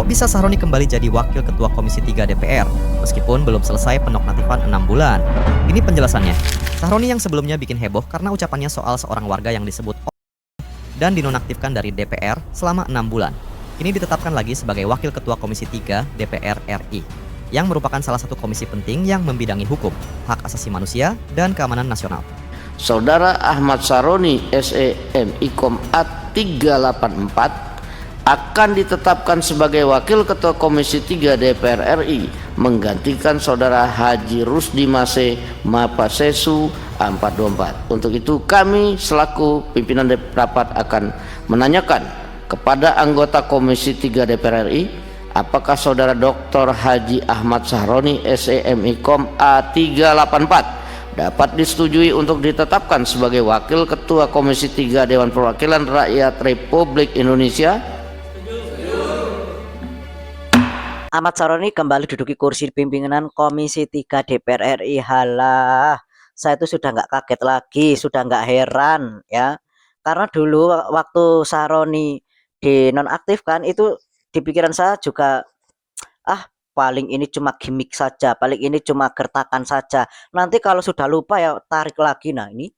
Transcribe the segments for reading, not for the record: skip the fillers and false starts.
bisa Sahroni kembali jadi Wakil Ketua Komisi 3 DPR, meskipun belum selesai penoknatifan 6 bulan? Ini penjelasannya. Sahroni yang sebelumnya bikin heboh karena ucapannya soal seorang warga yang disebut dan dinonaktifkan dari DPR selama 6 bulan. Kini ditetapkan lagi sebagai Wakil Ketua Komisi 3 DPR RI, yang merupakan salah satu komisi penting yang membidangi hukum, hak asasi manusia, dan keamanan nasional. Saudara Ahmad Sahroni SEMIKOM A384 akan ditetapkan sebagai Wakil Ketua Komisi 3 DPR RI menggantikan Saudara Haji Rusdi Mase Mapasesu A424. Untuk itu kami selaku pimpinan rapat akan menanyakan kepada anggota Komisi 3 DPR RI, apakah Saudara Dr. Haji Ahmad Sahroni SEMIKOM A384 dapat disetujui untuk ditetapkan sebagai Wakil Ketua Komisi 3 Dewan Perwakilan Rakyat Republik Indonesia? Ahmad Sahroni kembali duduki kursi pimpinan Komisi 3 DPR RI. Halah, saya itu sudah nggak kaget lagi, sudah nggak heran ya. Karena dulu waktu Sahroni dinonaktifkan itu di pikiran saya juga paling ini cuma gimmick saja, paling ini cuma gertakan saja. Nanti kalau sudah lupa ya tarik lagi. Nah ini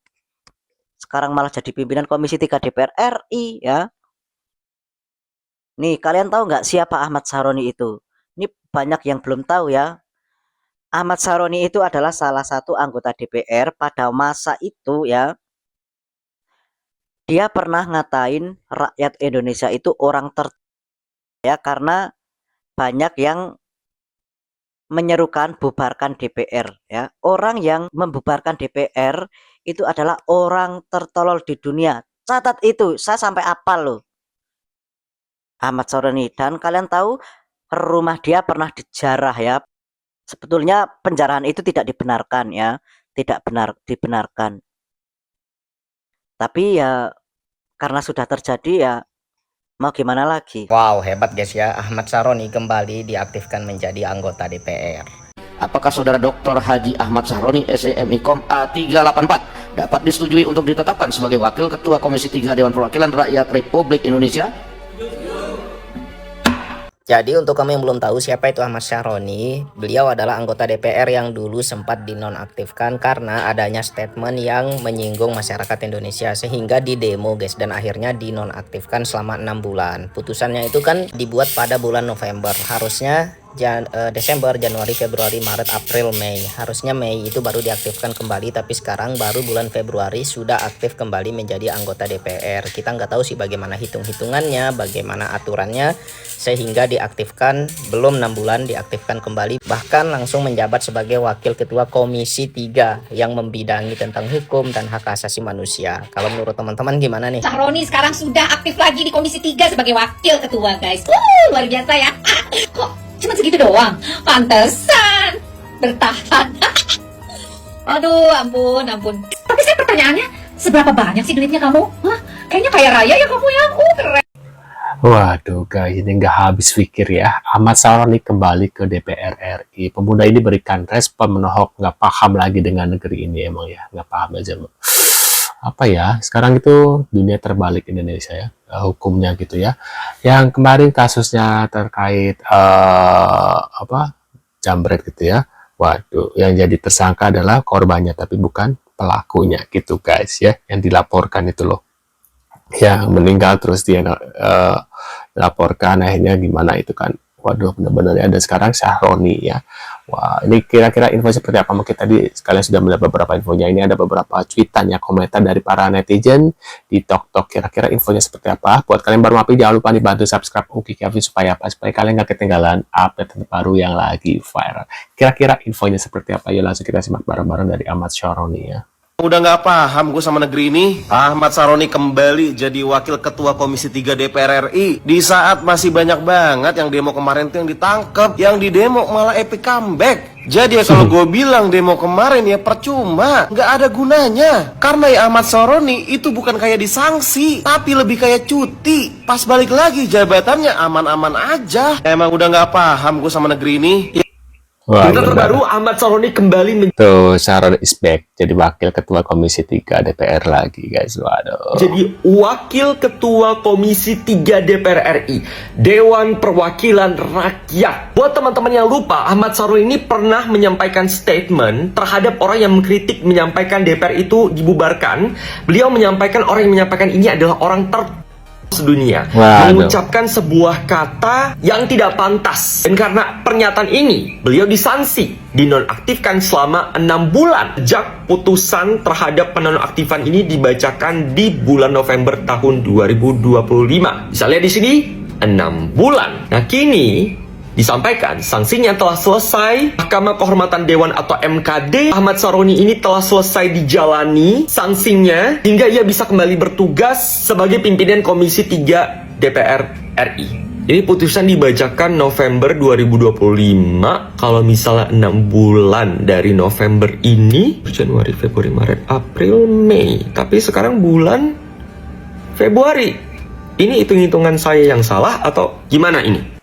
sekarang malah jadi pimpinan Komisi 3 DPR RI ya. Nih kalian tahu nggak siapa Ahmad Sahroni itu? Ini banyak yang belum tahu ya. Ahmad Sahroni itu adalah salah satu anggota DPR pada masa itu ya. Dia pernah ngatain rakyat Indonesia itu orang ya, karena banyak yang menyerukan bubarkan DPR ya. Orang yang membubarkan DPR itu adalah orang tertolol di dunia. Catat itu, saya sampai apal loh. Ahmad Sahroni, dan kalian tahu rumah dia pernah dijarah ya. Sebetulnya penjarahan itu tidak dibenarkan ya, tidak dibenarkan. Tapi ya karena sudah terjadi ya mau gimana lagi. Wow, hebat guys ya, Ahmad Sahroni kembali diaktifkan menjadi anggota DPR. Apakah Saudara Dr. Haji Ahmad Sahroni SEMIKOM A384 dapat disetujui untuk ditetapkan sebagai Wakil Ketua Komisi 3 Dewan Perwakilan Rakyat Republik Indonesia? Jadi untuk kamu yang belum tahu siapa itu Ahmad Sahroni, beliau adalah anggota DPR yang dulu sempat dinonaktifkan karena adanya statement yang menyinggung masyarakat Indonesia sehingga didemo guys, dan akhirnya dinonaktifkan selama 6 bulan. Putusannya itu kan dibuat pada bulan November, harusnya Desember, Januari, Februari, Maret, April, Mei. Harusnya Mei itu baru diaktifkan kembali, tapi sekarang baru bulan Februari sudah aktif kembali menjadi anggota DPR. Kita nggak tahu sih bagaimana hitung-hitungannya, bagaimana aturannya, sehingga diaktifkan belum 6 bulan diaktifkan kembali, bahkan langsung menjabat sebagai Wakil Ketua Komisi 3 yang membidangi tentang hukum dan hak asasi manusia. Kalau menurut teman-teman gimana nih? Sahroni sekarang sudah aktif lagi di Komisi 3 sebagai Wakil Ketua guys. Luar biasa ya. Kok cuma segitu doang? Pantesan bertahan. Aduh, ampun. Tapi saya pertanyaannya, seberapa banyak sih duitnya kamu? Hah? Kayaknya kaya raya ya kamu ya. Keren. Waduh guys, ini nggak habis pikir ya. Ahmad Sahroni kembali ke DPR RI. Pemuda ini berikan respon menohok, nggak paham lagi dengan negeri ini emang ya. Nggak paham aja. Apa ya, sekarang itu dunia terbalik Indonesia ya, hukumnya gitu ya. Yang kemarin kasusnya terkait jambret gitu ya. Waduh, yang jadi tersangka adalah korbannya tapi bukan pelakunya gitu guys ya, yang dilaporkan itu loh. Yang meninggal terus dia laporkan, akhirnya gimana itu kan. Waduh, benar-benar ada sekarang Sahroni ya. Wah, ini kira-kira info seperti apa? Mungkin tadi sekalian sudah melihat beberapa infonya. Ini ada beberapa cuitan ya, komentar dari para netizen di TokTok. Kira-kira infonya seperti apa? Buat kalian baru mampir, jangan lupa dibantu subscribe Uki Kevin supaya apa? Supaya kalian nggak ketinggalan update terbaru yang lagi viral. Kira-kira infonya seperti apa? Yuk langsung kita simak bareng-bareng dari Ahmad Sahroni ya. Udah nggak paham gue sama negeri ini. Ahmad Sahroni kembali jadi Wakil Ketua Komisi 3 DPR RI di saat masih banyak banget yang demo kemarin tuh yang ditangkap, yang di demo malah epic comeback. Jadi ya kalau gue bilang demo kemarin ya percuma, nggak ada gunanya. Karena ya Ahmad Sahroni itu bukan kayak disanksi, tapi lebih kayak cuti. Pas balik lagi jabatannya aman-aman aja. Emang udah nggak paham gue sama negeri ini. Wah, Berita benar. terbaru, Ahmad Saroni kembali Tuh, Sharon is back jadi wakil ketua Komisi 3 DPR lagi, guys. Waduh. menjadi Wakil Ketua Komisi 3 DPR RI, Dewan Perwakilan Rakyat. Buat teman-teman yang lupa, Ahmad Saroni ini pernah menyampaikan statement terhadap orang yang mengkritik menyampaikan DPR itu dibubarkan. Beliau menyampaikan orang yang menyampaikan ini adalah orang sedunia, Waduh. mengucapkan sebuah kata yang tidak pantas, dan karena pernyataan ini beliau disanksi, dinonaktifkan selama 6 bulan. Sejak putusan terhadap penonaktifan ini dibacakan di bulan November tahun 2025. Bisa lihat di sini 6 bulan. Nah, kini disampaikan sanksinya telah selesai. Mahkamah Kehormatan Dewan atau MKD Ahmad Saroni ini telah selesai dijalani sanksinya hingga ia bisa kembali bertugas sebagai pimpinan Komisi 3 DPR RI. Ini putusan dibacakan November 2025. Kalau misalnya 6 bulan dari November ini, Januari, Februari, Maret, April, Mei. Tapi sekarang bulan Februari. Ini hitung-hitungan saya yang salah atau gimana ini?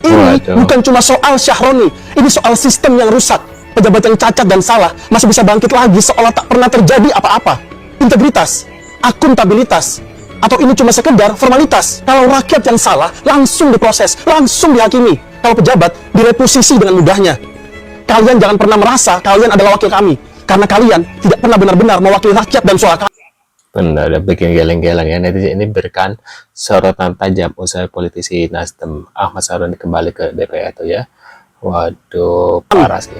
Ini Waduh. bukan cuma soal Syahroni, ini soal sistem yang rusak. Pejabat yang cacat dan salah masih bisa bangkit lagi seolah tak pernah terjadi apa-apa. Integritas, akuntabilitas, atau ini cuma sekedar formalitas? Kalau rakyat yang salah, langsung diproses, langsung dihakimi. Kalau pejabat, direposisi dengan mudahnya. Kalian jangan pernah merasa kalian adalah wakil kami, karena kalian tidak pernah benar-benar mewakili rakyat dan suara kami. Benar, udah bikin geleng-geleng ya. Netizen ini berikan sorotan tajam usai politisi Nasdem Ahmad Saroni kembali ke DPR tuh ya. Waduh, parah sih.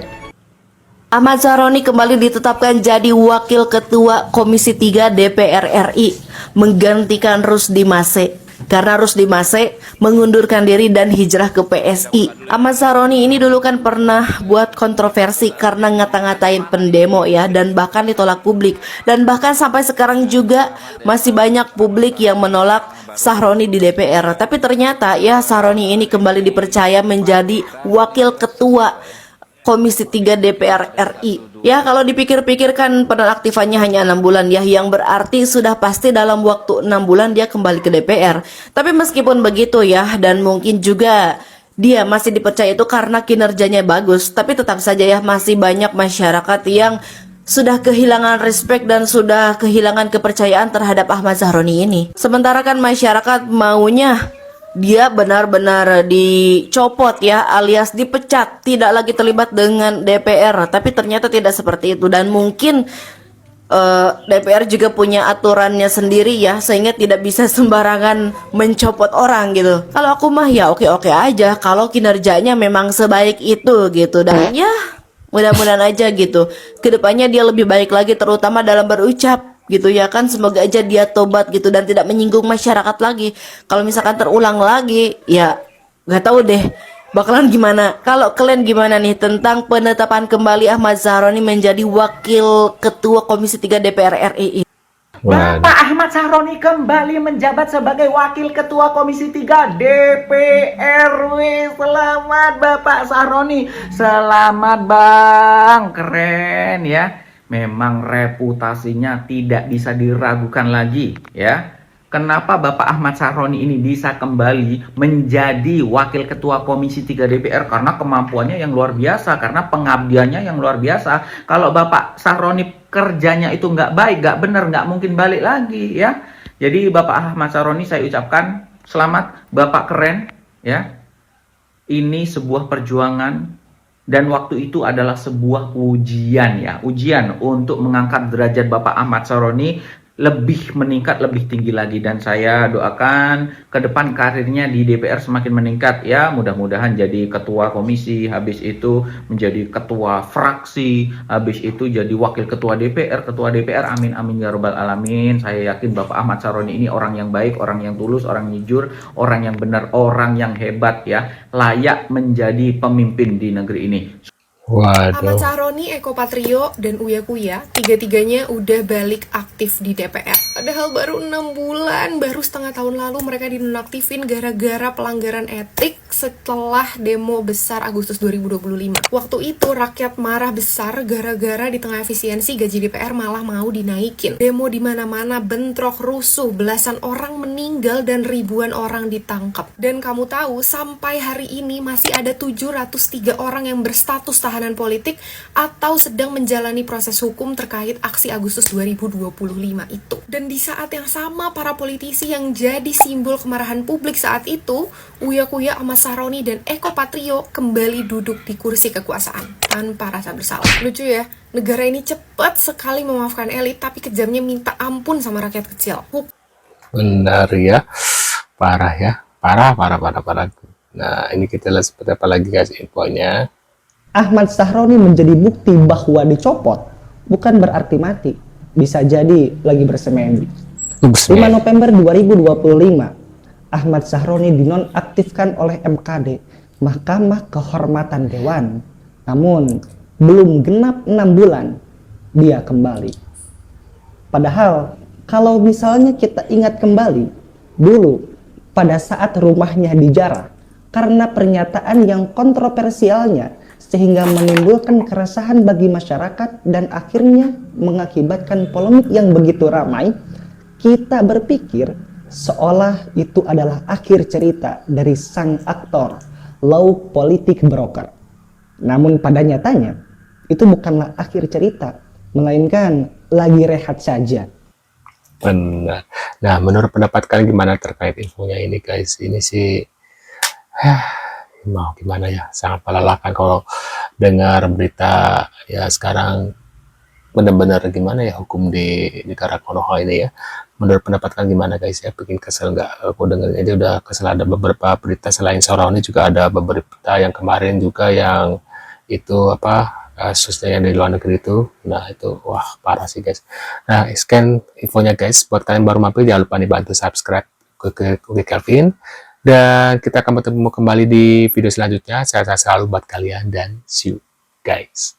Ahmad Saroni kembali ditetapkan jadi Wakil Ketua Komisi 3 DPR RI, menggantikan Rusdi Mase. Karena Rusdi Mase mengundurkan diri dan hijrah ke PSI. Ahmad Saroni ini dulu kan pernah buat kontroversi karena ngata-ngatain pendemo ya, dan bahkan ditolak publik. Dan bahkan sampai sekarang juga masih banyak publik yang menolak Saroni di DPR. Tapi ternyata ya Saroni ini kembali dipercaya menjadi Wakil Ketua Komisi 3 DPR RI. Ya kalau dipikir-pikir kan penonaktifannya hanya 6 bulan ya, yang berarti sudah pasti dalam waktu 6 bulan dia kembali ke DPR. Tapi meskipun begitu ya, dan mungkin juga dia masih dipercaya itu karena kinerjanya bagus, tapi tetap saja ya masih banyak masyarakat yang sudah kehilangan respect dan sudah kehilangan kepercayaan terhadap Ahmad Saroni ini. Sementara kan masyarakat maunya dia benar-benar dicopot ya, alias dipecat, tidak lagi terlibat dengan DPR. Tapi ternyata tidak seperti itu, dan mungkin DPR juga punya aturannya sendiri ya, sehingga tidak bisa sembarangan mencopot orang gitu. Kalau aku mah ya oke-oke aja kalau kinerjanya memang sebaik itu gitu, dan ya mudah-mudahan aja gitu kedepannya dia lebih baik lagi, terutama dalam berucap gitu ya kan. Semoga aja dia tobat gitu dan tidak menyinggung masyarakat lagi. Kalau misalkan terulang lagi ya nggak tahu deh bakalan gimana. Kalau kalian gimana nih tentang penetapan kembali Ahmad Saroni menjadi Wakil Ketua Komisi 3 DPR RI? Bapak Ahmad Saroni kembali menjabat sebagai Wakil Ketua Komisi 3 DPR. Selamat Bapak Saroni. Selamat Bang. Keren ya. Memang reputasinya tidak bisa diragukan lagi ya. Kenapa Bapak Ahmad Saroni ini bisa kembali menjadi Wakil Ketua Komisi 3 DPR? Karena kemampuannya yang luar biasa, karena pengabdiannya yang luar biasa. Kalau Bapak Saroni kerjanya itu nggak baik, nggak benar, nggak mungkin balik lagi ya. Jadi Bapak Ahmad Saroni saya ucapkan selamat, Bapak keren ya. Ini sebuah perjuangan. Dan waktu itu adalah sebuah ujian ya, ujian untuk mengangkat derajat Bapak Ahmad Saroni lebih meningkat, lebih tinggi lagi. Dan saya doakan ke depan karirnya di DPR semakin meningkat ya. Mudah-mudahan jadi ketua komisi, habis itu menjadi ketua fraksi, habis itu jadi wakil ketua DPR, amin amin ya robbal alamin. Saya yakin Bapak Ahmad Saroni ini orang yang baik, orang yang tulus, orang yang jujur, orang yang benar, orang yang hebat ya, layak menjadi pemimpin di negeri ini. Ahmad Waduh. Saroni, Eko Patrio, dan Uya Kuya, tiga-tiganya udah balik aktif di DPR. Padahal baru 6 bulan, baru setengah tahun lalu mereka dinonaktifin gara-gara pelanggaran etik setelah demo besar Agustus 2025. Waktu itu rakyat marah besar gara-gara di tengah efisiensi gaji DPR malah mau dinaikin. Demo di mana-mana, bentrok, rusuh, belasan orang meninggal dan ribuan orang ditangkap. Dan kamu tahu, sampai hari ini masih ada 703 orang yang berstatus tahanan tahanan politik atau sedang menjalani proses hukum terkait aksi Agustus 2025 itu. Dan di saat yang sama, para politisi yang jadi simbol kemarahan publik saat itu, Uya Kuya, Ahmad Saroni, dan Eko Patrio kembali duduk di kursi kekuasaan tanpa rasa bersalah. Lucu ya, negara ini cepat sekali memaafkan elit, tapi kejamnya minta ampun sama rakyat kecil. Benar ya, parah ya, parah. Nah, ini kita lihat seperti apa lagi guys infonya. Ahmad Saroni menjadi bukti bahwa dicopot bukan berarti mati, bisa jadi lagi bersemedi. 5 November 2025, Ahmad Saroni dinonaktifkan oleh MKD, Mahkamah Kehormatan Dewan. Namun, belum genap 6 bulan, dia kembali. Padahal, kalau misalnya kita ingat kembali, dulu pada saat rumahnya dijarah, karena pernyataan yang kontroversialnya sehingga menimbulkan keresahan bagi masyarakat dan akhirnya mengakibatkan polemik yang begitu ramai, kita berpikir seolah itu adalah akhir cerita dari sang aktor law politik broker. Namun pada nyatanya itu bukanlah akhir cerita, melainkan lagi rehat saja. Benar. Nah, menurut pendapat kalian gimana terkait infonya ini guys? Ini sih mau gimana ya, sangat melelahkan kalau dengar berita ya sekarang. Benar-benar gimana ya hukum di negara Konoha ini ya. Menurut pendapat kalian gimana guys ya, bikin kesel nggak? Aku dengar aja udah kesel. Ada beberapa berita selain Saroni juga ada beberapa yang kemarin juga yang itu apa kasusnya yang di luar negeri itu. Nah itu wah parah sih guys. Nah scan infonya guys. Buat kalian baru mampir jangan lupa dibantu subscribe ke Kelvin. Dan kita akan bertemu kembali di video selanjutnya. Saya selalu buat kalian dan see you guys.